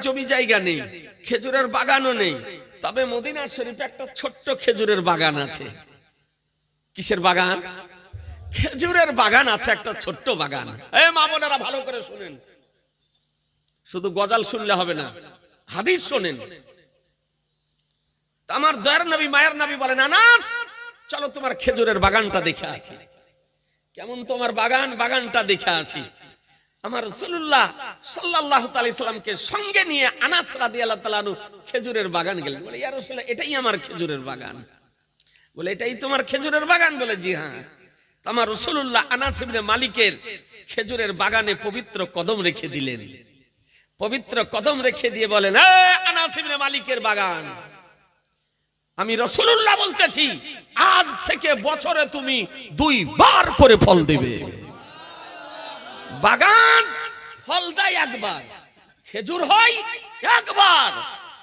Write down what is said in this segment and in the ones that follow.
জমি জায়গা নেই, খেজুরের বাগানও নেই, তবে মদিনা শরীফে একটা ছোট্ট খেজুরের বাগান আছে। কিসের বাগান? খেজুরের বাগান আছে, একটা ছোট্ট বাগান। এই মা বোনেরা ভালো করে শুনেন, শুধু গজাল শুনলে হবে না, হাদিস শোনেন। আমার দয়ার নবী মায়ের নবী বলেন, আনাস চলো তোমার খেজুরের বাগানটা দেখে আসি। কেমন তোমার বাগান? বাগানটা দেখে আসি। আমার রাসূলুল্লাহ সাল্লাল্লাহু আলাইহি সাল্লামকে সঙ্গে নিয়ে আনাস রাদিয়াল্লাহু তাআলা আনহু খেজুরের বাগান গেলেন। বলে ইয়া রাসূলুল্লাহ, এটাই আমার খেজুরের বাগান। বলে এটাই তোমার খেজুরের বাগান? বলে জি হ্যাঁ। আমার রাসূলুল্লাহ আনাস ইবনে মালিকের খেজুরের বাগানে পবিত্র কদম রেখে দিলেন। পবিত্র কদম রেখে দিয়ে বলেন, এ আনাস ইবনে মালিকের বাগান, আমি রাসূলুল্লাহ বলতেছি, আজ থেকে বছরে তুমি 2 বার করে ফল দেবে। বাগান ফল দেয় একবার, খেজুর হয় একবার।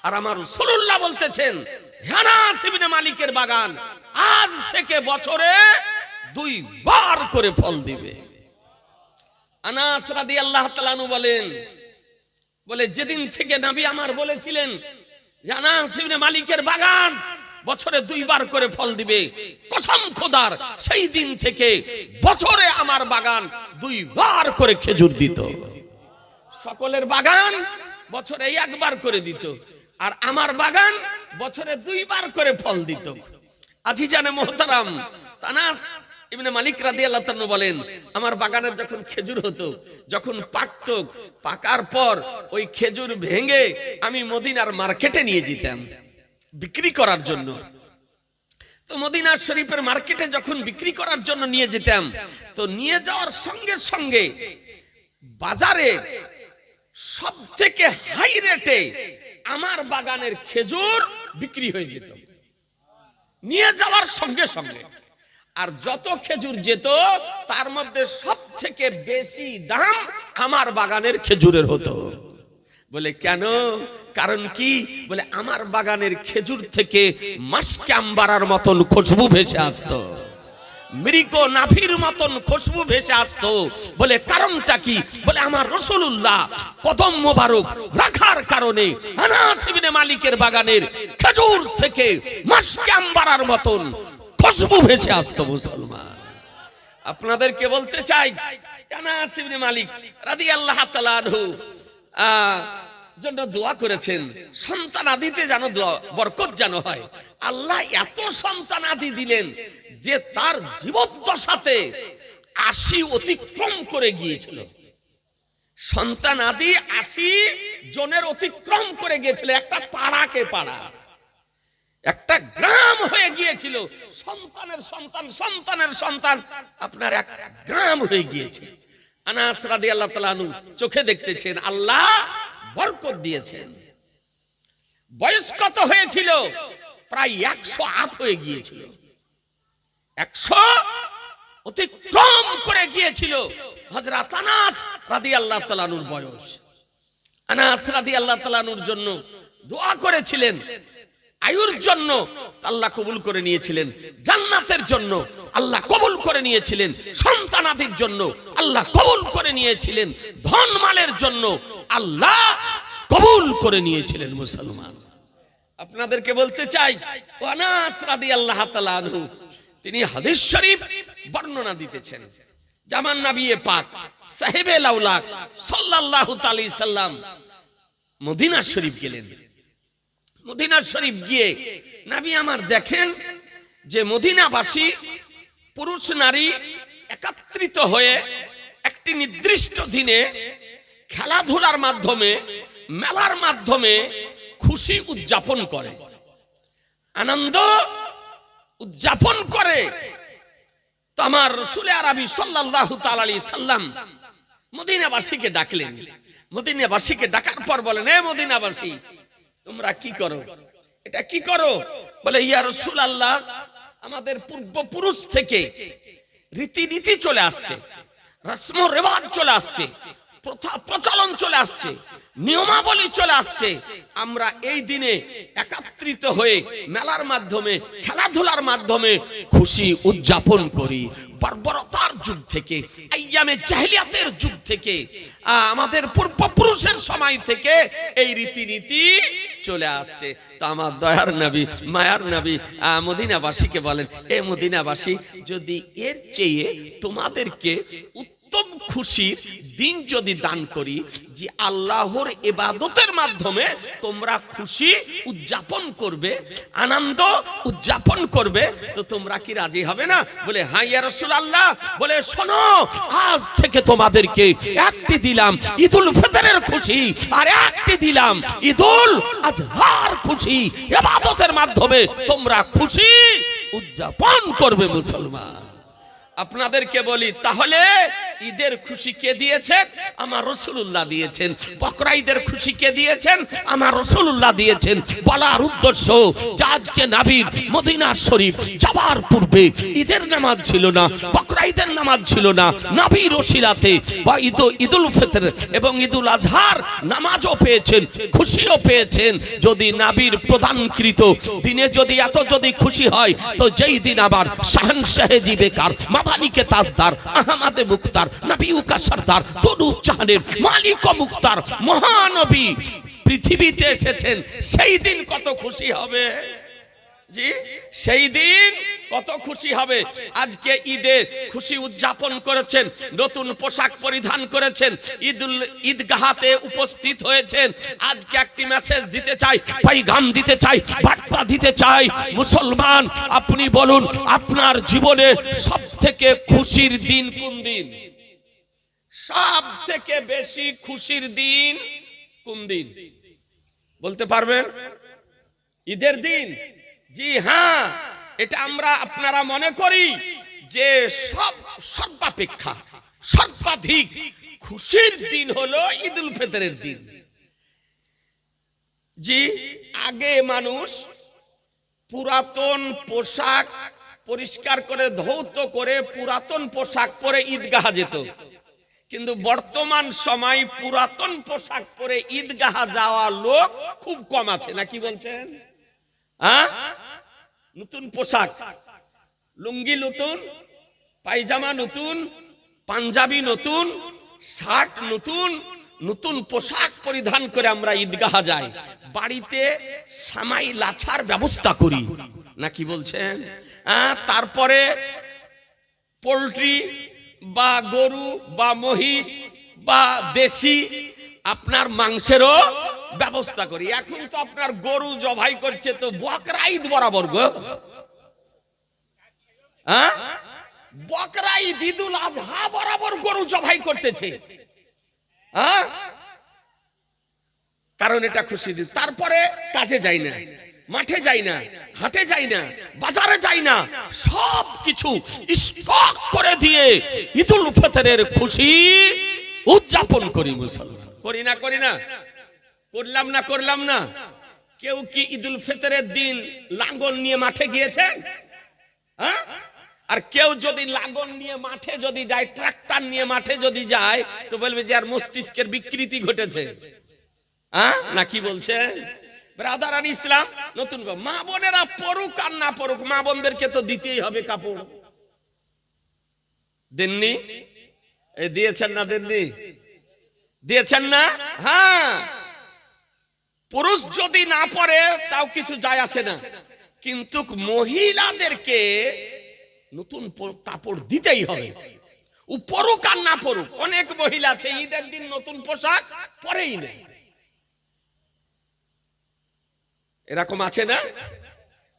আর আমার রাসূলুল্লাহ বলতেছেন, আনাস ইবনে মালিকের বাগান আজ থেকে বছরে 2 বার করে ফল দিবে। আনাস রাদিয়াল্লাহু তাআলা আনহু বলেন, বলে যেদিন থেকে নবী আমার বলেছিলেন আনাস ইবনে মালিকের বাগান বছরে 2 বার করে ফল দিবে, কসম খোদার সেই দিন থেকে বছরে আমার বাগান 2 বার করে খেজুর দিত। সকলের বাগান বছরে 1 বার করে দিত, আর আমার বাগান বছরে 2 বার করে ফল দিত। আজিজানে মোহতারাম, আনাস ইবনে মালিক রাদিয়াল্লাহু তাআলা বলেন, আমার বাগানের যখন খেজুর হতো, যখন পাকতো, পাকার পর ওই খেজুর ভেঙে আমি মদিনার মার্কেটে নিয়ে যেতাম বিক্রি করার জন্য। তো মদিনা শরীফের মার্কেটে যখন বিক্রি করার জন্য নিয়ে যেতাম, তো নিয়ে যাওয়ার সঙ্গে সঙ্গে বাজারে সবথেকে হাই রেটে আমার বাগানের খেজুর বিক্রি হয়ে যেত নিয়ে যাওয়ার সঙ্গে সঙ্গে। আর যত খেজুর যেত তার মধ্যে সবথেকে বেশি দাম আমার বাগানের খেজুরের হতো। বলে কেন? কারণ কি? বলে আমার বাগানের খেজুর থেকে মাস্ক আম্বারার মতন খুশবু ভেসে আসতো, মৃগ নাভির মতন খুশবু ভেসে আসতো। বলে কারণটা কি? বলে আমার রাসূলুল্লাহ কদম মোবারক রাখার কারণে আনাস ইবনে মালিকের বাগানের খেজুর থেকে মাস্ক আম্বারার মতন খুশবু ভেসে আসতো। মুসলমান, আপনাদেরকে বলতে চাই, আনাস ইবনে মালিক রাদিয়াল্লাহু তাআলা আনহু জন্য দোয়া করেছেন, সন্তান আদিতে যেন বরকত যেন হয়। আল্লাহ এত সন্তান আদি দিলেন যে তার জীবদ্দশাতে 80 অতিক্রম করে গিয়েছিল। সন্তান আদি 80 জনের অতিক্রম করে গিয়েছিল। একটা পাড়াকে পাড়া, একটা গ্রাম হয়ে গিয়েছিল। সন্তানের সন্তান, সন্তানের সন্তান, আপনার এক গ্রাম হয়ে গিয়েছে। আনাস রাদিয়াল্লাহু তাআলা আনহু চোখে দেখতেছেন, আল্লাহ বরকত দিয়েছেন। বয়স কত হয়েছিল? প্রায় 100 আপ হয়ে গিয়েছিল। 100 অতিক্রম করে গিয়েছিল হযরত আনাস রাদিয়াল্লাহু তাআলা আনহুর বয়স। আনাস রাদিয়াল্লাহু তাআলা আনহুর জন্য দোয়া করেছিলেন, আয়ুর জন্য আল্লাহ কবুল করে নিয়েছিলেন, জান্নাতের জন্য আল্লাহ কবুল করে নিয়েছিলেন, সন্তানাদির জন্য আল্লাহ কবুল করে নিয়েছিলেন, ধন মালের জন্য আল্লাহ কবুল করে নিয়েছিলেন। মুসলমান, আপনাদেরকে বলতে চাই, আনাস রাদিয়াল্লাহু তাআলা আনহু তিনি হাদিস শরীফ বর্ণনা দিতেছেন। জামান নবী পাক সাহেবে লাউলাক সাল্লাল্লাহু আলাইহি সাল্লাম মদিনা শরীফ গেলেন। মদিনা শরীফ গিয়ে নবী আমার দেখেন যে মদিনাবাসী পুরুষ নারী একত্রিত হয়ে একটি নির্দিষ্ট দিনে খেলাধুলার মাধ্যমে, মেলার মাধ্যমে খুশি উদযাপন করে, আনন্দ উদযাপন করে। তো আমার রাসূল আরবি সাল্লাল্লাহু তাআলা আলাইহি সাল্লাম মদিনাবাসীকে ডাকলেন। মদিনাবাসীকে ডাকার পর বলেন, এ মদিনাবাসী, তোমরা কি করো? এটা কি করো? বলে, ইয়া রাসূলুল্লাহ, আমাদের পূর্বপুরুষ থেকে রীতিনীতি চলে আসছে, রসম রেওয়াজ চলে আসছে, প্রচলন চলে আসছে, নিয়মাবলী চলে আসছে। আমরা এই দিনে একত্রিত হয়ে মেলার মাধ্যমে, খেলাধুলার মাধ্যমে খুশি উদযাপন করি। বর্বরতার যুগ থেকে, আইয়ামে জাহেলিয়াতের যুগ থেকে, আমাদের পূর্বপুরুষের সময় থেকে এই রীতিনীতি চলে আসছে। তো আমার দয়ার নবী, মায়ার নবী মদিনাবাসীকে বলেন, এ মদিনাবাসী, যদি এর চেয়ে তোমাদেরকে উত্তম খুশির দিন যদি দান করি, যে আল্লাহর ইবাদতের মাধ্যমে তোমরা খুশি উদযাপন করবে, আনন্দ উদযাপন করবে, তো তোমরা কি রাজি হবে না? বলে হ্যাঁ ইয়া রাসূলুল্লাহ। বলে শোনো, আজ থেকে তোমাদেরকে একটি দিলাম ঈদুল ফিতরের খুশি, আর একটি দিলাম ঈদুল আজহার খুশি। ইবাদতের মাধ্যমে তোমরা খুশি উদযাপন করবে মুসলমান। আপনাদেরকে বলি, তাহলে ঈদের খুশি কে দিয়েছেন? আমার রাসূলুল্লাহ দিয়েছেন। বকরা ঈদের খুশি কে দিয়েছেন? আমার রাসূলুল্লাহ দিয়েছেন। বলার উদ্দেশ্য, আজকে নবীর মদিনা শরীফ যাবার পূর্বে ঈদের নামাজ ছিল না, বকরা ঈদের নামাজ ছিল না। নবীর ওসিলাতে বা ঈদুল ফিতর এবং ঈদুল আজহার নামাজও পেয়েছেন, খুশিও পেয়েছেন। যদি নবীর প্রদানকৃত দিনে যদি এত যদি খুশি হয়, তো যেই দিন আবার শাহনশাহে জি বেকার, মাদানিকে তাজদার, আহমদে মুখতার, নবী উকা সরদার, দরুদ চাহানের মালিক ও মুখতার মহানবী পৃথিবীতে এসেছেন, সেই দিন কত খুশি হবে জি, সেই দিন কত খুশি হবে। আজকে ঈদে খুশি উদযাপন করেছেন, নতুন পোশাক পরিধান করেছেন, ঈদগাহাতে উপস্থিত হয়েছেন। আজকে একটি মেসেজ দিতে চাই, পয়গাম দিতে চাই, বার্তা দিতে চাই। মুসলমান, আপনি বলুন, আপনার জীবনে সব থেকে খুশির দিন কোন দিন? সব থেকে বেশি খুশির দিন কোন দিন বলতে পারবেন? ঈদের দিন। জি হ্যাঁ, এটা আমরা আপনারা মনে করি যে সর্বাপেক্ষা সর্বাধিক খুশির দিন হলো ঈদুল ফিতরের দিন। জি, আগে মানুষ পুরাতন পোশাক পরিষ্কার করে ধৌত করে পুরাতন পোশাক পরে ঈদগাহ যেত, কিন্তু বর্তমান সময় পুরাতন পোশাক পরে ঈদগাহ যাওয়া লোক খুব কম আছে, নাকি বলছেন? হ্যাঁ, নতুন পোশাক, লুঙ্গি নতুন, পায়জামা নতুন, পাঞ্জাবি নতুন, শার্ট নতুন, নতুন পোশাক পরিধান করে আমরা ঈদগাহ যাই। বাড়িতে সামাই লাছার ব্যবস্থা করি, নাকি বলছেন? তারপরে পোল্ট্রি বা গরু বা মহিষ বা দেশি আপনার মাংসেরও ব্যবস্থা করি। এখন তো আপনার গরু জবাই করছে তো বকরা ঈদ বরাবর গো, হ্যাঁ, বকরা ঈদ, ঈদুল আজহা বরাবর গরু জবাই করতেছে, হ্যাঁ, কারণ এটা খুশি দিন। তারপরে কাজে যাই না, মাঠে যাই না, হাটে যাই না, বাজারে যাই না, সব কিছু স্টক করে দিয়ে ঈদুল ফিতরের খুশি উদযাপন করি মুসলমান। করি না? করি না? করলাম না? করলাম না? কেউ কি ঈদুল ফিতরের দিন লাঙ্গল নিয়ে মাঠে গিয়েছেন? হ্যাঁ, আর কেউ যদি লাঙ্গল নিয়ে মাঠে যদি যায়, ট্রাক্টর নিয়ে মাঠে যদি যায়, তো বলবে যে আর মস্তিষ্কের বিকৃতি ঘটেছে, হ্যাঁ, নাকি বলছেন? ব্রাদার আর ইসলাম, নতুন মা বোনেরা পড়ুক আর না পড়ুক, মা বোনদেরকে তো দিতেই হবে কাপড়। দেননি? দিয়েছেন না? দেননি? দিয়েছেন না? হ্যাঁ, পুরুষ যদি না পড়ে তাও কিছু যায় আসে না, কিন্তু মহিলাদেরকে নতুন কাপড় দিতেই হবে, ও পড়ুক আর না পড়ুক। অনেক মহিলা আছে ঈদের দিন নতুন পোশাক পরেই নেই, এরকম আছে না?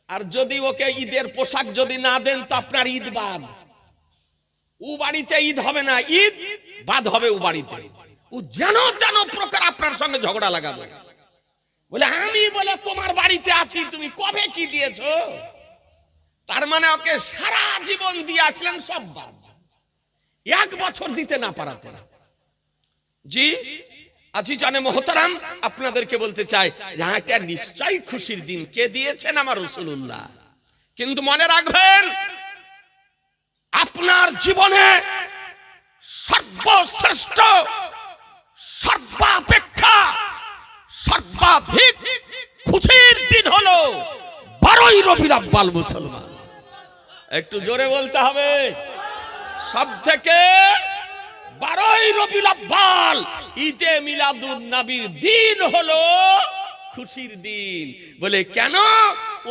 আর যদি ওকে ঈদের পোশাক যদি না দেন তো আপনার ঈদ বাদ, ও বাড়িতে ঈদ হবে না, ঈদ বাদ হবে ও বাড়িতে। ও যেন যেন প্রকার আপনার সঙ্গে ঝগড়া লাগাবে, বলে আমি বলে তোমার বাড়িতে আছি, তুমি কবে কি দিয়েছো? তার মানে ওকে সারা জীবন দিয়ে আসলেন সব বাদ, এক বছর দিতে না পারাতে। জি আজিজানে মোহতারাম, আপনাদেরকে বলতে চাই যে এটা নিশ্চয়ই খুশির দিন। কে দিয়েছেন? আমার রাসূলুল্লাহ। কিন্তু মনে রাখবেন, আপনার জীবনে সর্বশ্রেষ্ঠ সর্বাপেক্ষা সর্বাধিক খুশির দিন হলো 12ই রবিউল আউয়াল। মুসলমান একটু জোরে বলতে হবে, সব থেকে 12ই রবিউল আউয়াল ঈদে মিলাদুন নবীর দিন হলো খুশির দিন। বলে কেন?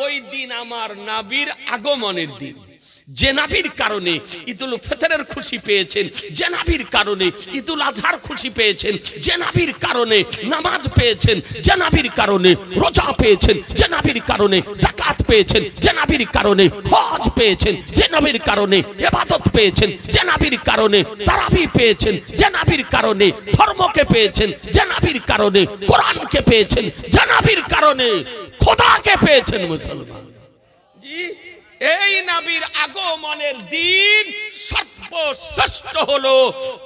ওই দিন আমার নবীর আগমনের দিন। যে নবীর কারণে ঈদুল ফিতরের খুশি পেয়েছেন, যে নবীর কারণে ঈদুল আজহার খুশি পেয়েছেন, যে নবীর কারণে নামাজ পেয়েছেন, যে নবীর কারণে রোজা পেয়েছেন, যে নবীর কারণে যাকাত পেয়েছেন, যে নবীর কারণে হজ পেয়েছেন, যে নবীর কারণে ইবাদত পেয়েছেন, যে নবীর কারণে তারাবি পেয়েছেন, যে নবীর কারণে ধর্মকে পেয়েছেন, যে নবীর কারণে কোরআনকে পেয়েছেন, যে নবীর কারণে খোদাকে পেয়েছেন। মুসলমান জি, এই নবীর আগমনের দিন সর্বশ্রেষ্ঠ হলো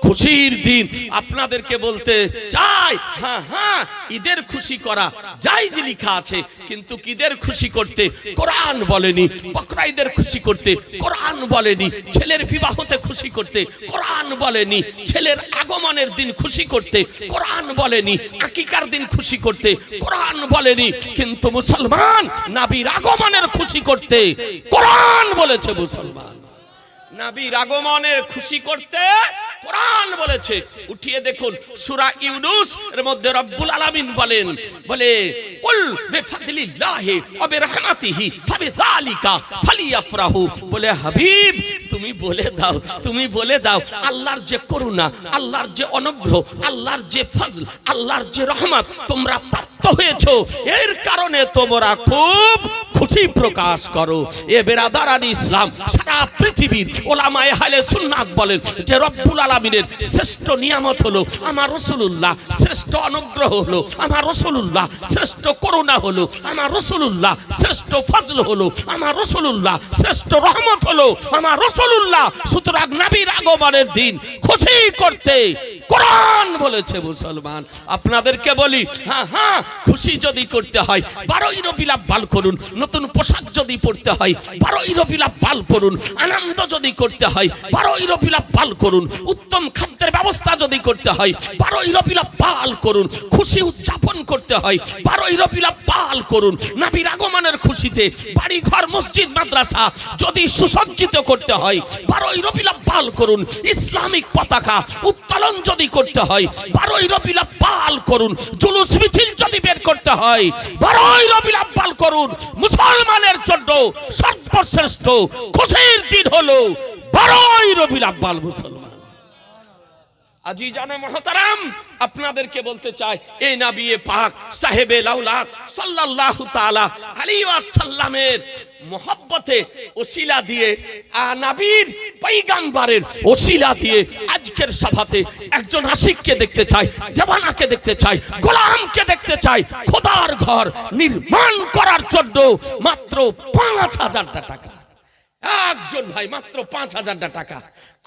খুশির দিন। আপনাদেরকে বলতে চাই, হ্যাঁ হ্যাঁ ঈদের খুশি করা জায়েজ লেখা আছে, কিন্তু ঈদের খুশি করতে কোরআন বলেনি। বকরা ঈদের খুশি করতে কোরআন বলেনি। ছেলের বিবাহতে খুশি করতে কোরআন বলেনি। ছেলের আগমনের দিন খুশি করতে কোরআন বলেনি। আকিকার দিন খুশি করতে কোরআন বলেনি। কিন্তু মুসলমান নবীর আগমনের খুশি করতে কোরআন বলেছে। মুসলমান নবীর আগমনের খুশি করতে কোরআন বলেছে। উঠিয়ে দেখুন সূরা ইউনূস এর মধ্যে রব্বুল আলামিন বলেন, বলে কুল বিফাদলিল্লাহি ওয়া বিরহমাতিহি ফাবিযালিকা ফালিয়াফরাহু। বলে হাবিব তুমি বলে দাও, তুমি বলে দাও আল্লাহর যে করুণা, আল্লাহর যে অনুগ্রহ, আল্লাহর যে ফজল, আল্লাহর যে রহমত তোমরা প্রাপ্ত হয়েছো, এর কারণে তোমরা খুব খুশি প্রকাশ করো। এ বেরাদারান ইসলাম, সারা পৃথিবীর ওলামায়ে আহলে সুন্নাত বলেন যে রব্বুল আলামিনের শ্রেষ্ঠ নিয়ামত হলো আমার রাসূলুল্লাহ, শ্রেষ্ঠ অনুগ্রহ হলো আমার রাসূলুল্লাহ, শ্রেষ্ঠ করুণা হলো আমার রাসূলুল্লাহ, শ্রেষ্ঠ ফজল হলো আমার রাসূলুল্লাহ, শ্রেষ্ঠ রহমত হলো আমার রাসূলুল্লাহ। সুতরাং নবীর আগমনের দিন খুশি করতে কোরআন বলেছে। মুসলমান আপনাদেরকে বলি, হ্যাঁ হ্যাঁ খুশি যদি করতে হয় 12ই রবিউল আউয়াল করুন। নতুন পোশাক যদি পরতে হয় 12ই রবিউল আউয়াল করুন। আনন্দ যদি করতে হয় 12ই রবিউল আউয়াল করুন। উত্তম খাদ্যের ব্যবস্থা যদি করতে হয় 12ই রবিউল আউয়াল করুন। খুশি উদযাপন করতে হয় 12ই রবিউল আউয়াল করুন। নবীর আগমনের খুশিতে বাড়ি ঘর মসজিদ মাদ্রাসা যদি সুসজ্জিত করতে হয় 12ই রবিউল আউয়াল করুন। ইসলামিক পতাকা উত্তোলন যদি করতে হয় 12ই রবিউল আউয়াল করুন। জুলুস মিছিল যদি বের করতে হয় 12ই রবিউল আউয়াল করুন। মুসলমানের জন্য সর্বশ্রেষ্ঠ খুশির দিন হলো 12ই রবিউল আউয়াল। মুসলমান আজিজানে মুহতারাম আপনাদেরকে বলতে চাই, এই নবী পাক সাহেবে লাউলাক সাল্লাল্লাহু তাআলা আলাইহি ওয়াসাল্লামের মোহাব্বতে ওসিলা দিয়ে, নবীর পয়গম্বরের ওসিলা দিয়ে আজকের সভাতে একজন আশিককে দেখতে চাই, দেওয়ানাকে দেখতে চাই, গোলামকে দেখতে চাই। খোদার ঘর নির্মাণ করার জন্য মাত্র 5000 টাকা। একজন ভাই মাত্র 5000 টাকা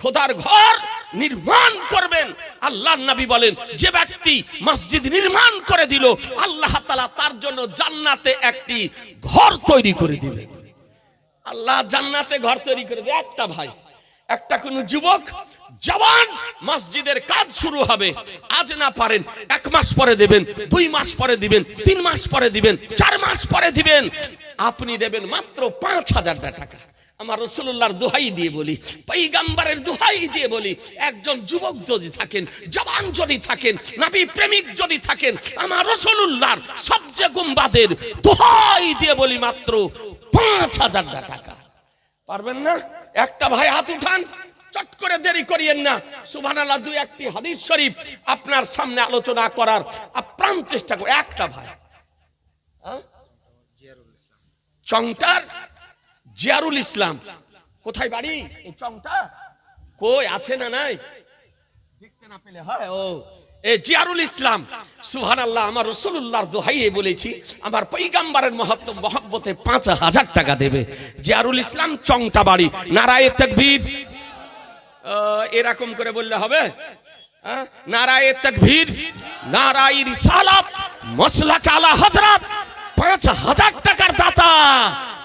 খোদার ঘর নির্মাণ করবেন। আল্লাহর নবী বলেন, যে ব্যক্তি মসজিদ নির্মাণ করে দিল আল্লাহ তাআলা তার জন্য জান্নাতে একটি ঘর তৈরি করে দিবেন। আল্লাহ জান্নাতে ঘর তৈরি করে দেবে। একটা ভাই, একটা কোন যুবক জওয়ান মসজিদের কাজ শুরু হবে, আজ না পারেন 1 মাস পরে দিবেন, 2 মাস পরে দিবেন, 3 মাস পরে দিবেন, 4 মাস পরে দিবেন, আপনি দেবেন মাত্র 5000 টাকা। আমার রাসূলুল্লাহর দোহাই দিয়ে বলি, পয়গম্বরের দোহাই দিয়ে বলি, একজন যুবক যদি থাকেন, জওয়ান যদি থাকেন, নবী প্রেমিক যদি থাকেন, আমার রাসূলুল্লাহর সবচেয়ে গুম্বাদের দোহাই দিয়ে বলি মাত্র 5000 টাকা। পারবেন না? একটা ভাই হাত উঠান, চট করে দেরি করিয়েন না। সুবহানাল্লাহ, 2-1টি হাদিস শরীফ আপনার সামনে আলোচনা করার আপ্রাণ চেষ্টা করুন। একটা ভাই, চংটার জিয়ারুল ইসলাম, কোথায় বাড়ি? এই চংটা কই আছে না নাই? দেখতে না পেলে হয়। ও এ জিয়ারুল ইসলাম, সুবহানাল্লাহ, আমার রাসূলুল্লাহর দোহাইয়ে বলেছি, আমার পয়গম্বরের মহব্বতে 5000 টাকা দেবে। জিয়ারুল ইসলাম, চংটা বাড়ি। নারায়ে তাকবীর। এরকম করে বললে হবে? নারায়ে তাকবীর, নারায়ে রিসালাত, মাসলাক আলা হযরত, 5000 টাকার দাতা।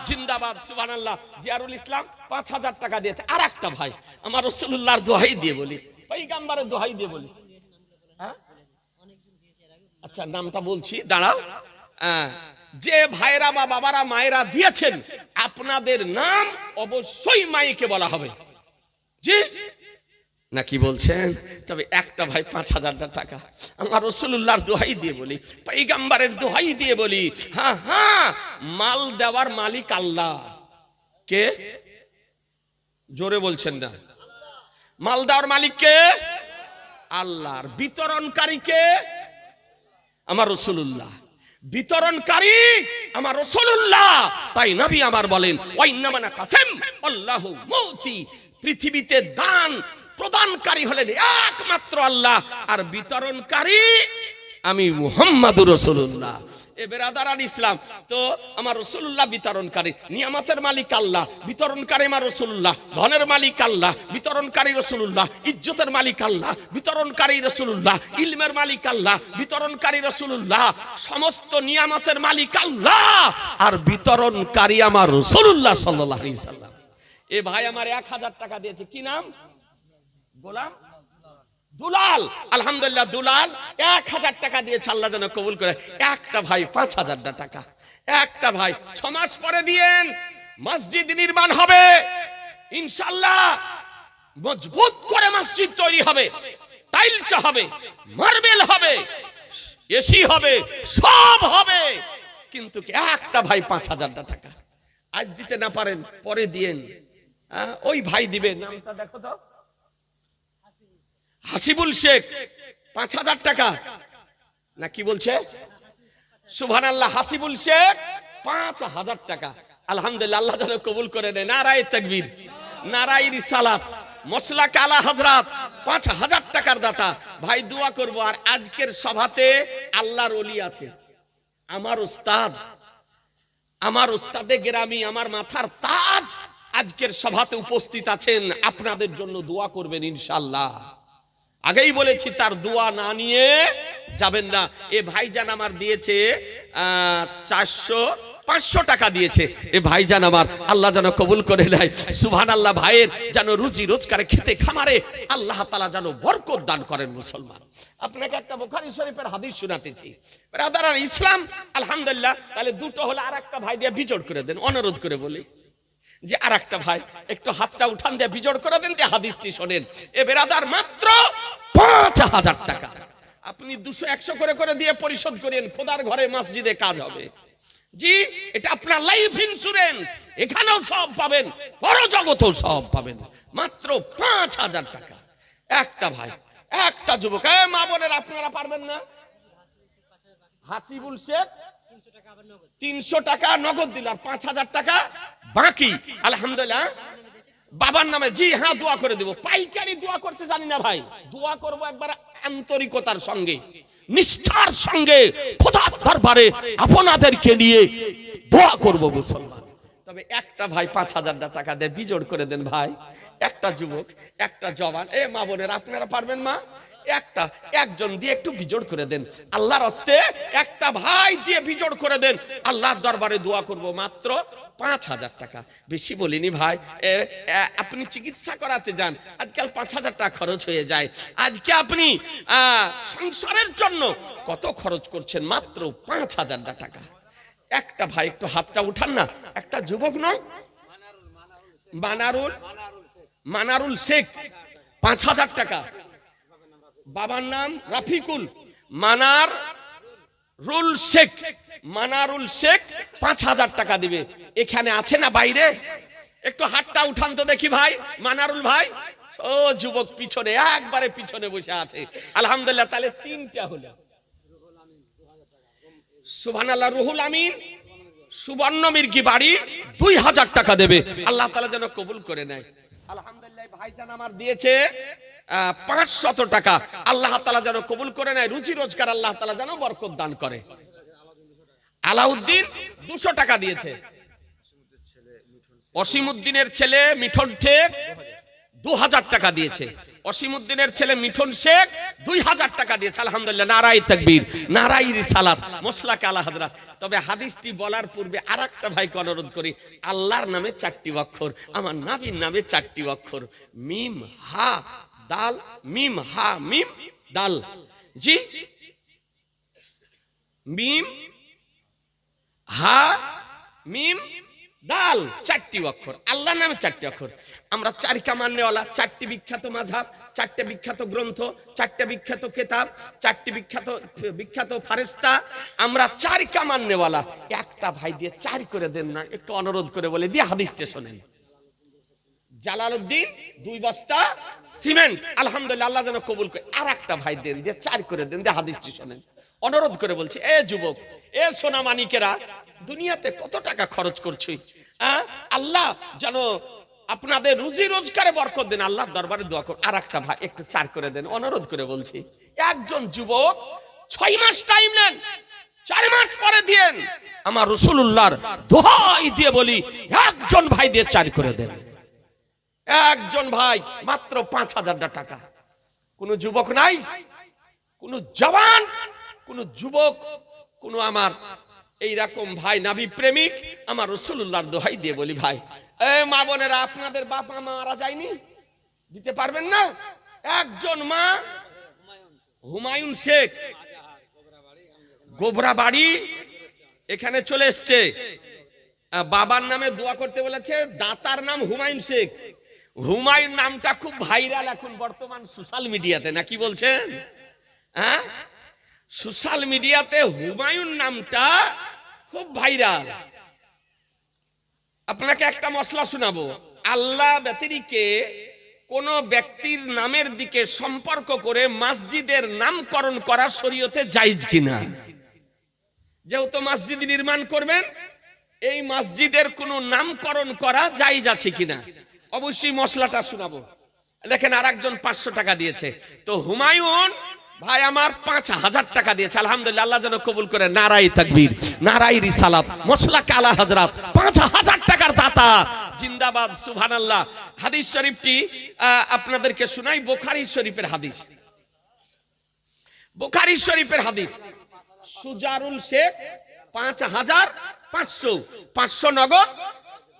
জিন্দাবাদ, সুবহানাল্লাহ। জিয়ারুল ইসলাম 5000 টাকা দিয়েছে। আর একটা ভাই, আমার রাসূলুল্লাহর দোহাই দিয়ে বলি, পয়গম্বরের দোহাই দিয়ে বলি, আচ্ছা নামটা বলছি, দাঁড়াও। যে ভাইরা বা বাবারা মায়েরা দিয়েছেন আপনাদের নাম অবশ্যই মাইকে বলা হবে, জি না কি বলছেন? তবে একটা ভাই 5,000 টাকা, আমার রাসূলুল্লাহর দোহাই দিয়ে বলি, পয়গম্বরের দোহাই দিয়ে বলি, হ্যাঁ হ্যাঁ, মাল দেওয়ার মালিক আল্লাহ। কে? জোরে বলছেন না। মাল দেওয়ার মালিক কে? আল্লাহর। বিতরণকারী কে? আমার রাসূলুল্লাহ। বিতরণকারী আমার রাসূলুল্লাহ। তাই নবী আমার বলেন, ওয়াইন্নামানা কাসেম আল্লাহু মুতি, পৃথিবীতে দান প্রদানকারী হলেন একমাত্র আল্লাহ, আর বিতরণকারী আমি মুহাম্মাদুর রাসূলুল্লাহ। এ বেরাদারান ইসলাম, তো আমার রাসূলুল্লাহ বিতরণকারী, নিয়ামতের মালিক আল্লাহ, বিতরণকারী আমার রাসূলুল্লাহ, ধনের মালিক আল্লাহ, বিতরণকারী রাসূলুল্লাহ, ইজ্জতের মালিক আল্লাহ, বিতরণকারী রাসূলুল্লাহ, ইলমের মালিক আল্লাহ, বিতরণকারী রাসূলুল্লাহ, সমস্ত নিয়ামতের মালিক আল্লাহ, আর বিতরণকারী আমার রাসূলুল্লাহ সাল্লাল্লাহু আলাইহি সাল্লাম। এ ভাই আমার 1000 টাকা দিয়েছে, কি নাম? গোলাম দুলাল। আলহামদুলিল্লাহ, দুলাল 1000 টাকা দিয়েছে, আল্লাহ যেন কবুল করে। একটা ভাই 5,000 টাকা, একটা ভাই 6 মাস পরে দিয়েন, মসজিদ নির্মাণ হবে ইনশাআল্লাহ, মজবুত করে মসজিদ তৈরি হবে, টাইলস হবে, মার্বেল হবে, এসি হবে, সব হবে, কিন্তু একটা ভাই 5,000 টাকা। আজ দিতে না পারেন পরে দিয়েন, ওই ভাই দিবে। নামটা দেখো তো, হাসিবুল শেখ, 5,000 টাকা না কি বলছে? সুবহানাল্লাহ, হাসিবুল শেখ 5,000 টাকা। আলহামদুলিল্লাহ, আল্লাহ যেন কবুল করে নেয়। নারায়ে তাকবীর, নারায়ে রিসালাত, মসলা কালা হযরত 5,000 টাকার দাতা। ভাই দোয়া করব। আর আজকের সভাতে আল্লাহর ওলি আছে, আমার উস্তাদ, আমার উস্তাদে গ্রামী, আমার মাথার তাজ আজকের সভাতে উপস্থিত আছেন, আপনাদের জন্য দোয়া করবেন ইনশাআল্লাহ। আগেই বলেছি, তার দোয়া না নিয়ে যাবেন না। এ ভাইজান আমার দিয়েছে 500 টাকা দিয়েছে। এ ভাইজান আমার আল্লাহ যেন কবুল করে নেয়। সুবহানাল্লাহ, ভাইয়ের যেন রুজি রোজগারে, খেতে খামারে আল্লাহ তাআলা যেন বরকত দান করেন। মুসলমান, আপনাকে একটা বুখারী শরীফের হাদিস শোনাতেছি। ব্রাদার ইসলাম, আলহামদুলিল্লাহ, তাহলে দুটো হলে আর একটা ভাই দিয়ে বিজোড় করে দেন, অনুরোধ করে বলি যে আর একটা ভাই একটু হাতটা উঠান দিয়ে বিজোড় করে দেন, দিয়ে হাদিসটি শোনেন। এ বেরাদার মাত্র 5,000 টাকা। আপনি 200-100 করে দিয়ে পরিশোধ করেন, খোদার ঘরে মসজিদে কাজ হবে। জি, এটা আপনার লাইফ ইন্স্যুরেন্স, এখানেও সব পাবেন, পরজগতেও সব পাবেন। মাত্র 5,000 টাকা। একটা ভাই, একটা যুবক। মা বোনের আপনারা পারবেন না? হাসিবুল শেখ 300 টাকা নগদ দিল, আর 5,000 টাকা বাকি। আলহামদুলিল্লাহ, বাবার নামে, জি হ্যাঁ, দোয়া করে দেব। পাইকারি দোয়া করতে জানি না ভাই, দোয়া করব একবার আন্তরিকতার সঙ্গে, নিষ্ঠার সঙ্গে, খোদার দরবারে আপনাদেরকে নিয়ে দোয়া করব মুসলমান। তবে একটা ভাই 5,000 টাকা দিয়ে বিজোড় করে দেন ভাই, একটা যুবক, একটা জওয়ান। এ মা বোনের আপনারা পারবেন? মা একটা, একজন দিয়ে একটু বিজোড় করে দেন আল্লাহর হস্তে, একটা ভাই দিয়ে বিজোড় করে দেন, আল্লাহর দরবারে দোয়া করব। মাত্র 5,000 টাকা, বেশি বলিনি ভাই। আপনি চিকিৎসা করাতে যান, আজকাল 5,000 টাকা খরচ হয়ে যায়। আজকে আপনি সংসারের জন্য কত খরচ করছেন? মাত্র 5,000 টাকা। একটা ভাই একটু হাতটা উঠান না, একটা যুবক নয়, মানারুল শেখ 5,000 টাকা। বাবার নাম রাফিকুল, মানারুল শেখ, মানারুল শেখ 5,000 টাকা দিবে। এখানে আছে না বাইরে? একটু হাতটা উঠান তো দেখি ভাই, মানারুল ভাই। ও যুবক পিছনে, একবারে পিছনে বসে আছে। আলহামদুলিল্লাহ, তাহলে 3টা হলো। সুবহানাল্লাহ, রুহুল আমিন সুবর্ণমীর কি বাড়ি 2,000 টাকা দেবে, আল্লাহ তাআলা যেন কবুল করে নেয়। আলহামদুলিল্লাহ, ভাইজান আমার দিয়েছে 500 টাকা, আল্লাহ তাআলা যেন কবুল করে নেয়, রুজি রোজগার আল্লাহ তাআলা যেন বরকত দান করে। আলাউদ্দিন 200 টাকা দিয়েছে। অসীমউদ্দিনের ছেলে মিঠন শেখ 2,000 টাকা দিয়েছে। অসীমউদ্দিনের ছেলে মিঠন শেখ 2,000 টাকা দিয়েছে। আলহামদুলিল্লাহ, নারায়ে তাকবীর, নারায়ে রিসালাত, মসলা কালা হযরত। তবে হাদিসটি বলার পূর্বে আরেকটা ভাইকে অনুরোধ করি, আল্লাহর নামে 4টি অক্ষর, আমার নবীর নামে 4টি অক্ষর, মিম হা দাল, মিম হা মিম দাল। জি মিম হা মিম দাল, 4টি অক্ষর। আল্লাহর নামে 4টি অক্ষর। আমরা 4 কামান্নেওয়ালা, 4টি বিখ্যাত মাযহাব, 4টা বিখ্যাত গ্রন্থ, 4টা বিখ্যাত কিতাব, 4টি বিখ্যাত ফারেস্তা, আমরা 4 কামান্নেওয়ালা। একটা ভাই দিয়ে 4 করে দেন না, একটু অনুরোধ করে বলে দিয়ে হাদিসটা শোনেন। জালালউদ্দিন 2 বস্তা সিমেন্ট, আলহামদুলিল্লাহ, আল্লাহ যেন কবুল করে। আর একটা ভাই দেন, দিয়ে 4 করে দেন, দিয়ে হাদিসটি শোনেন। অনুরোধ করে বলছি, এ যুবক, এ সোনা মানিকেরা, দুনিয়াতে কত টাকা খরচ করছি, আল্লাহ যেন আপনাদের রুজি রোজগারে বরকত দেন, আল্লাহর দরবারে দোয়া করুন। আর একটা ভাই একটু 4 করে দেন, অনুরোধ করে বলছি। একজন যুবক 6 মাস টাইম নেন, 4 মাস পরে দিয়েন। আমার রাসূলুল্লাহর দোহাই দিয়ে বলি, একজন ভাই দিয়ে 4 করে দেন। একজন ভাই, মাত্র 5,000 টাকা। কোন যুবক নাই, কোন জওয়ান, কোন যুবক, কোন আমার এইরকম ভাই নবী প্রেমিক, আমার রাসূলুল্লাহর দোহাই দিয়ে বলি, ভাই, মা বোনেরা, আপনাদের বাবা মা মারা যায়নি, দিতে পারবেন না? একজন মা, হুমায়ুন শেখ, গোবরাবাড়ি, এখানে চলে এসছে। বাবার নামে দোয়া করতে বলেছে, দাতার নাম হুমায়ুন শেখ। হুমায়ুন নামটা খুব ভাইরাল এখন বর্তমান সোশ্যাল মিডিয়াতে, না কি বলছেন? হ্যাঁ, সোশ্যাল মিডিয়াতে হুমায়ুন নামটা খুব ভাইরাল। আপনাকে একটা মশলা শোনাবো। আল্লাহ ব্যতিরিকে কোন ব্যক্তির নামের দিকে সম্পর্ক করে মসজিদের নামকরণ করা শরীয়তে জায়েজ কিনা? যেহেতু মসজিদ নির্মাণ করবেন, এই মসজিদের কোন নামকরণ করা জায়েজ আছে কিনা, অবশ্যই মশলাটা শোনাবো। দেখেন, আরেকজন 500 টাকা দিয়েছে। তো হুমায়ুন ভাই আমার 5,000 টাকা দিয়েছে, আলহামদুলিল্লাহ, আল্লাহ যেন কবুল করে। নারাই তাকবীর, নারাই রিসালাত, মশলা কালা হযরত, 5,000 টাকার দাতা, জিন্দাবাদ, সুবহানাল্লাহ। হাদিস শরীফটি আপনাদেরকে শোনাই, বুখারী শরীফের হাদিস। বুখারী শরীফের হাদিস। সুজারুল শেখ 5,500, 500 নগদ,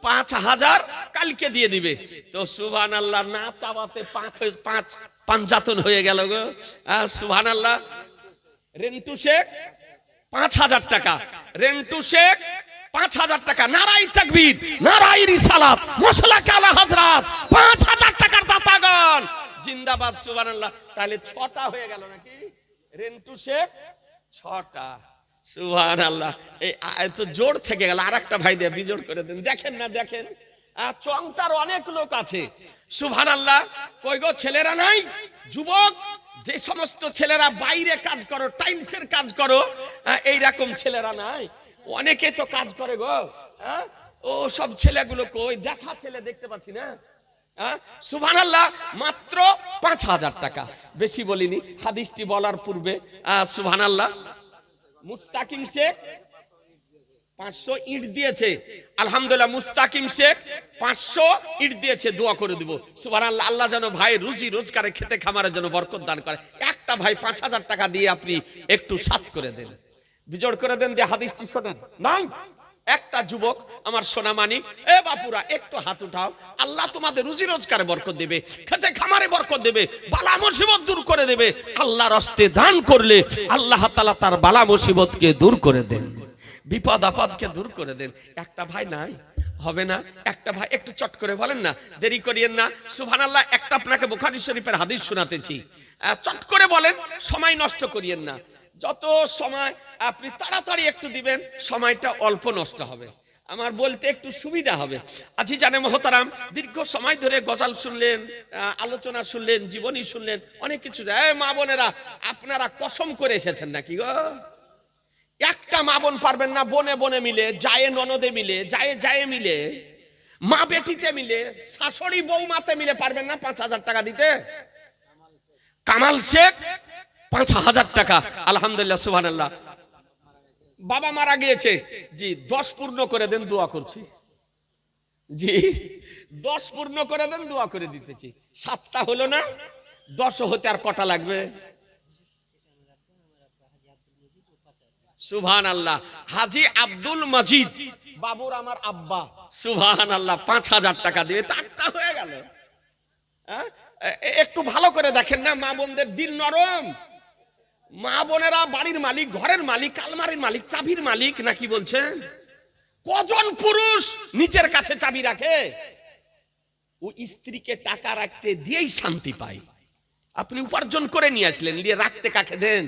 5,000 কালকে দিয়ে দিবে। তো সুবহানাল্লাহ, না চাওয়াতে 5 পাঞ্জাতন হয়ে গেল গো, সুবহানাল্লাহ। রেন্টু শেখ 5,000 টাকা, রেন্টু শেখ 5,000 টাকা। নারাই তাকবীর, নারাই রিসালাত, মশলা কালা হযরত, 5,000 টাকার দাতাগণ, জিন্দাবাদ, সুবহানাল্লাহ। তাহলে 6টা হয়ে গেল নাকি? রেন্টু শেখ 6টা, সুবহানাল্লাহ। এই তো জোর থেকে গেল। আরেকটা ভাই দিয়ে বিজোড় করে দেন। দেখেন না, দেখেন, চংটার অনেক লোক আছে, সুবহানাল্লাহ। কই গো, ছেলেরা নাই? যুবক, যে সমস্ত ছেলেরা বাইরে কাজ করো, টাইলসের কাজ করো, এইরকম ছেলেরা নাই? অনেকে তো কাজ করে গো। ও সব ছেলেগুলো কই? দেখা ছেলে দেখতে পাচ্ছি না। সুবহানাল্লাহ, মাত্র 5,000 টাকা, বেশি বলিনি হাদিসটি বলার পূর্বে। সুবহানাল্লাহ। মুস্তাকিম শেখ 500 ইট দিয়েছে, আলহামদুলিল্লাহ। মুস্তাকিম শেখ 500 ইট দিয়েছে, দোয়া করে দিব, সুবহানাল্লাহ। আল্লাহ যেন ভাই রুজি রোজগারে, খেতে খামারের জন্য বরকত দান করে। একটা ভাই 5,000 টাকা দিয়ে আপনি একটু সাত করে দেন, বিজোড় করে দেন, দিয়ে হাদিসটি শোনেন। নাই একটা যুবক, আমার সোনা মানিক, এ বাপুরা, একটু হাত উঠাও। আল্লাহ তোমাদের রুজি রোজগারে বরকত দেবে, খেতে খামারে বরকত দেবে, বালা মুসিবত দূর করে দেবে। আল্লাহর রাস্তায় দান করলে আল্লাহ তাআলা তার বালা মুসিবতকে দূর করে দেন, বিপদ আপদকে দূর করে দেন। একটা ভাই নাই, হবে না? একটা ভাই একটু চট করে বলেন না, দেরি করিয়েন না, সুবহানাল্লাহ। একটা আপনাকে বুখারী শরীফের হাদিস শোনাতেছি, চট করে বলেন, সময় নষ্ট করিয়েন না। যত সময় আপনি তাড়াতাড়ি একটু দিবেন, সময়টা অল্প নষ্ট হবে, আমার বলতে একটু সুবিধা হবে। আজি জানে মহতারাম, দীর্ঘ সময় ধরে গজল শুনলেন, আলোচনা শুনলেন, জীবনী শুনলেন, অনেক কিছু। মা বোনেরা, আপনারা কসম করে এসেছেন নাকি গো? একটা মা বোন পারবেন না, বনে বনে মিলে, যায় ননদে মিলে, যায় মিলে, মা বেটিতে মিলে, শাশুড়ি বৌমাতে মিলে পারবেন না 5,000 টাকা দিতে? কামাল শেখ 5,000 টাকা, আলহামদুলিল্লাহ, সুবহানাল্লাহ। বাবা মারা গিয়েছে, জি 10 পূর্ণ করে দেন, দোয়া করছি। জি 10 পূর্ণ করে দেন, দোয়া করে দিতেছি। 7টা হলো না, 10 হতে আর কটা লাগবে? সুবহানাল্লাহ। হাজী আব্দুল মজিদ, বাবুর আমার আব্বা, সুবহানাল্লাহ, 5,000 টাকা দিবে। 8টা হয়ে গেল। একটু ভালো করে দেখেন না, মা বোনদের দিল নরম, মা বোনেরা বাড়ির মালিক, ঘরের মালিক, আলমারির মালিক, চাবির মালিক নাকি বলছেন? কজন পুরুষ নিচের কাছে চাবি রাখে? ও স্ত্রীকে টাকা রাখতে দিয়েই শান্তি পায়। আপনি উপার্জন করে নিয়ে আসলেন, নিয়ে রাখতে কাকে দেন?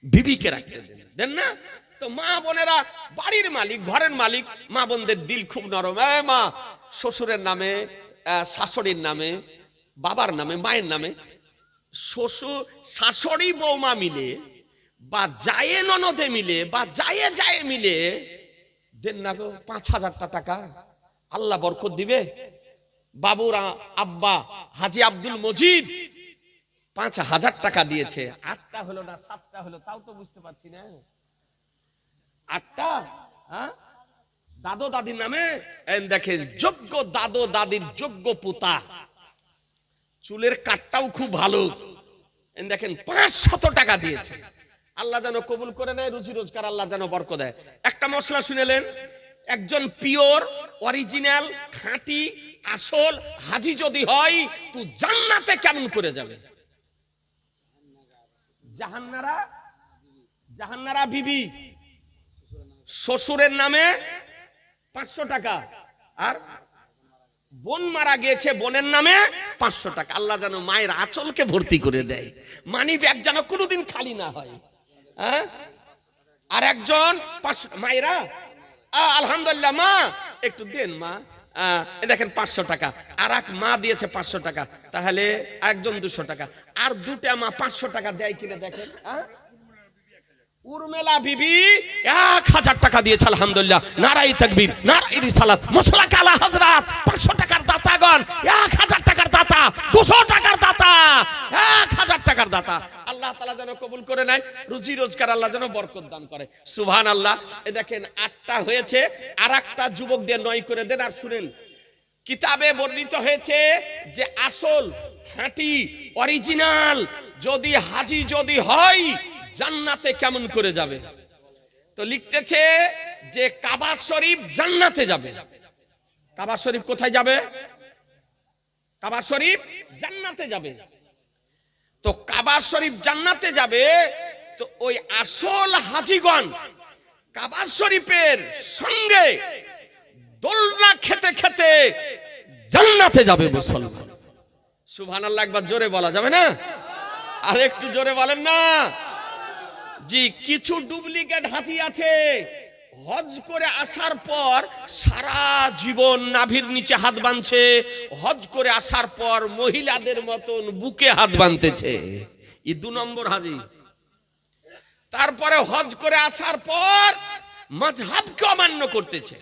বিবিকে রাখতে দেন, দেন না? তো মা বোনেরা বাড়ির মালিক, ঘরের মালিক, মা বোনদের দিল খুব নরম। মা, শ্বশুরের নামে, শাশুড়ির নামে, বাবার নামে, মায়ের নামে, শ্বশুর শাশুড়ি বৌমা মিলে বা জায়ে ননদে মিলে বা জায়ে জায়ে মিলে দেন না গো 5,000 টাকা, আল্লাহ বরকত দিবে। বাবুর আব্বা হাজি আব্দুল মজিদ 5,000 টাকা দিয়েছে। 8টা হলো না 7টা হলো, তাও তো বুঝতে পারছি না। 8টা, হ্যাঁ, দাদু দাদির নামে। দেখেন, যোগ্য দাদু দাদির যোগ্য পুতা, চুলের কাটটাও খুব ভালো। দেখেন 500 টাকা দিয়েছে। আল্লাহ যেন কবুল করে নেয়, রুজি রোজগার আল্লাহ যেন বরকত দেয়। একটা মশলা শুনেলেন, একজন পিওর অরিজিনাল খাঁটি আসল হাজি যদি হয়, তো জান্নাতে কেমন করে যাবে? জাহান্নারা বিবি, শ্বশুরের নামে 500 টাকা, আর বোন মারা গিয়েছে, বোনের নামে 500 টাকা। আল্লাহ যেন মায়ের আঁচলকে ভর্তি করে দেয়, মানি ব্যাগ যেন কোনোদিন খালি না হয়। হ্যাঁ, আর একজন মায়েরা আলহামদুলিল্লাহ মা একটু দেন মা, দেখেন 500 টাকা। আর এক মা দিয়েছে 500 টাকা, তাহলে একজন 200 টাকা। আর দুটা মা 500 টাকা দেয় কিনা দেখেন। উর্মিলা বিবি 1000 টাকা দিয়েছে, আলহামদুলিল্লাহ, নারাই তাকবীর, নারাই রিসালাত, মশলা কালা হযরত। 500 টাকার দাতাগণ, 1000 টাকার দাতা, 200 টাকার দাতা, 1000 টাকার দাতা। আল্লাহ তাআলা যেন কবুল করে নেয়, রুজি রোজগার আল্লাহ যেন বরকত দান করে। সুবহানাল্লাহ। এই দেখেন 8টা হয়েছে, আর একটা যুবক দিয়ে 9 করে দেন। আর শুনেন, কিতাবে বর্ণিত হয়েছে যে আসল খাঁটি অরিজিনাল যদি হাজি যদি হয়, জান্নাতে কেমন করে যাবে? তো লিখতেছে যে কাবা শরীফ জান্নাতে যাবে। কাবা শরীফ কোথায় যাবে? কাবা শরীফ জান্নাতে যাবে। তো কাবা শরীফ জান্নাতে যাবে, তো ওই আসল হাজিগণ কাবা শরীফের সঙ্গে দোলনা খেতে খেতে জান্নাতে যাবে মুসলমান। সুবহানাল্লাহ, একবার জোরে বলা যাবে না? আর একটু জোরে বলেন না। জি, কিছু ডুপ্লিকেট হাজি আছে, হজ করে আসার পর সারা জীবন নাভির নিচে হাত বাঁধছে, হজ করে আসার পর মহিলাদের মতন বুকে হাত বাঁধতেছে। এই 2 নম্বর হাজি। তারপরে হজ করে আসার পর মাযহাবকে অমান্য করতেছে,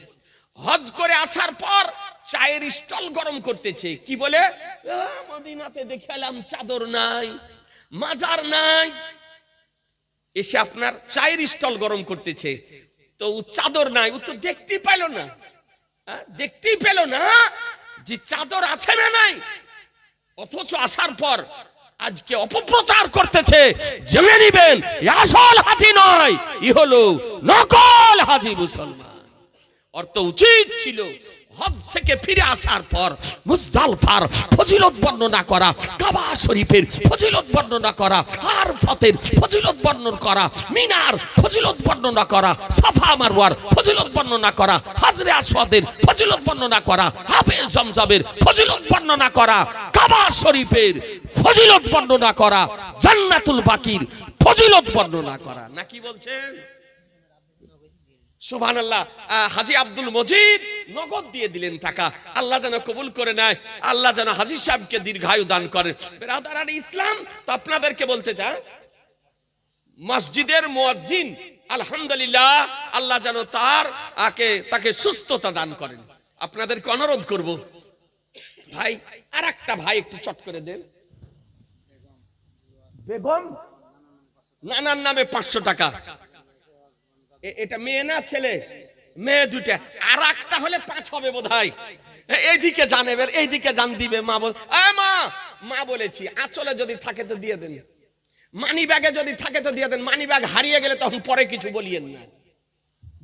হজ করে আসার পর চায়ের স্টল গরম করতেছে। কি বলে? মদিনাতে দেখালাম চাদর নাই, মাজার নাই, এসে আপনার চায়ের স্টল গরম করতেছে। তো চাদর নাই, ও তো দেখতেই পেল না, দেখতেই পেল না যে চাদর আছে না নাই। অথচ আসার পর আজকে অপপ্রচার করতেছে, জেনে নিবেন আসল হাজি নয়, ই হলো নকল হাজি মুসলমান। অর্থ উচিত ছিল হজ থেকে ফিরে আসার পর মুজদালিফার ফজিলত বর্ণনা করা, কাবা শরীফের ফজিলত বর্ণনা করা, আরাফাতের ফজিলত বর্ণনা করা, মিনার ফজিলত বর্ণনা করা, সাফা মারওয়ার ফজিলত বর্ণনা করা, হাজরে আসওয়াদের ফজিলত বর্ণনা করা, হাবে জমজমের ফজিলত বর্ণনা করা, কাবা শরীফের ফজিলত বর্ণনা করা, জান্নাতুল বাকির ফজিলত বর্ণনা করা। নাকি বলছেন? সুবহানাল্লাহ। হাজী আব্দুল মজিদ নগদ দিয়ে দিলেন টাকা। আল্লাহ যেন কবুল করে নেয়, আল্লাহ যেন হাজী সাহেবকে দীর্ঘায়ু দান করেন। বেরাদারান ইসলাম, তো আপনাদেরকে বলতে চাই, মসজিদের মুয়াজ্জিন আলহামদুলিল্লাহ, আল্লাহ যেন তাকে সুস্থতা দান করেন। আপনাদেরকে অনুরোধ করব, ভাই আর একটা ভাই একটু চট করে দেন। বেগম নানার নামে 500 টাকা। এটা মেয়ে না ছেলে? মেয়ে দুটা। আর একটা হলে 5 হবে বোধহয়। এইদিকে জান, এবার এইদিকে জান দিবে। মা বল, মা বলেছি, আঁচলে যদি থাকে তো দিয়ে দেন, মানি ব্যাগে যদি থাকে তো দিয়ে দেন। মানি ব্যাগ হারিয়ে গেলে তখন পরে কিছু বলিয়েন না।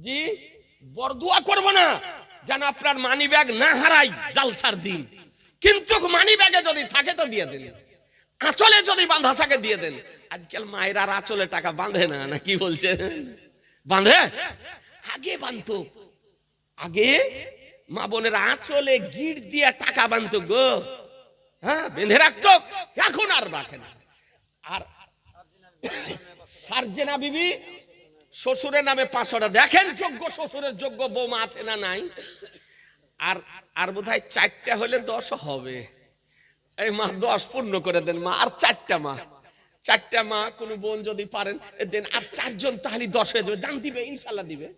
জি, বরদুয়া করব না যেন আপনার মানি ব্যাগ না হারাই জালসার দিন, কিন্তু মানি ব্যাগে যদি থাকে তো দিয়ে দেন, আঁচলে যদি বাঁধা থাকে দিয়ে দেন। আজকাল মায়ের আর আঁচলে টাকা বাঁধে না, না কি বলছেন? বাঁধে? আগে বাঁধতো, আগে মা বোনের আঁচলে গিট দিয়ে টাকা বাঁধতো গো, হ্যাঁ বেঁধে রাখতো। এখন আর বাঁধে না। আর সার্জেনা বিবি শ্বশুরের নামে 500 টাকা। দেখেন যোগ্য শ্বশুরের যোগ্য বৌমা আছে না নাই? আর আর বোধহয় 4টা হলে 10 হবে। এই মা 10 পূর্ণ করে দেন মা, আর 4টা মা, 4টা মা কোন বোন যদি পারেন দেন, আর 4 জন তাহলে 10 হয়ে যাবে। দান দিবে, ইনশাল্লাহ দিবে।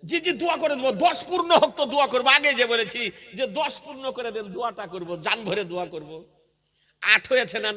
জি জি দোয়া করে দেবো, 10 পূর্ণ হোক তো দোয়া করবো। আগে যে বলেছি যে 10 পূর্ণ করে দেন, দোয়াটা করবো, জান ভরে দোয়া করবো। 8 হয়েছে না?